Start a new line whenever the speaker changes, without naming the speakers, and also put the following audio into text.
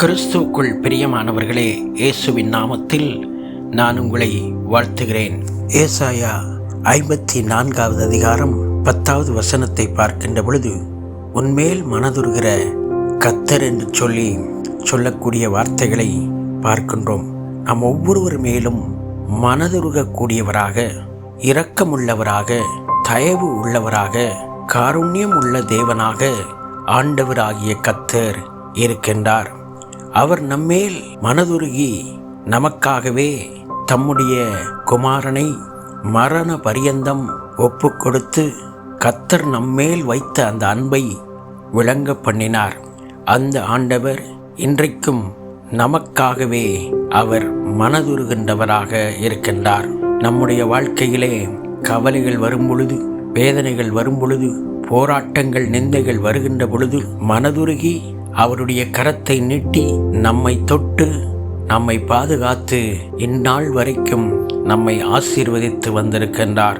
கிறிஸ்துவுக்குள் பிரியமானவர்களே, இயேசுவின் நாமத்தில் நான் உங்களை வாழ்த்துகிறேன். ஏசாயா 54வது அதிகாரம் 10வது வசனத்தை பார்க்கின்ற பொழுது, உன்மேல் மனதுருகிற கர்த்தர் என்று சொல்லக்கூடிய வார்த்தைகளை பார்க்கின்றோம். நாம் ஒவ்வொருவர் மேலும் மனதுருகக்கூடியவராக, இரக்கமுள்ளவராக, தயவு உள்ளவராக, காருண்யம் உள்ள தேவனாக ஆண்டவராகிய கர்த்தர் இருக்கின்றார். அவர் நம்மேல் மனதுருகி நமக்காகவே தம்முடைய குமாரனை மரண பரியந்தம் ஒப்பு கொடுத்து கர்த்தர் நம்மேல் வைத்த அந்த அன்பை விளங்க பண்ணினார். அந்த ஆண்டவர் இன்றைக்கும் நமக்காகவே அவர் மனதுருகின்றவராக இருக்கின்றார். நம்முடைய வாழ்க்கையிலே கவலைகள் வரும் பொழுது, வேதனைகள் வரும் பொழுது, போராட்டங்கள், நிந்தைகள் வருகின்ற பொழுது மனதுருகி அவருடைய கரத்தை நீட்டி நம்மை தொட்டு நம்மை பாதுகாத்து இந்நாள் வரைக்கும் நம்மை ஆசீர்வதித்து வந்திருக்கின்றார்.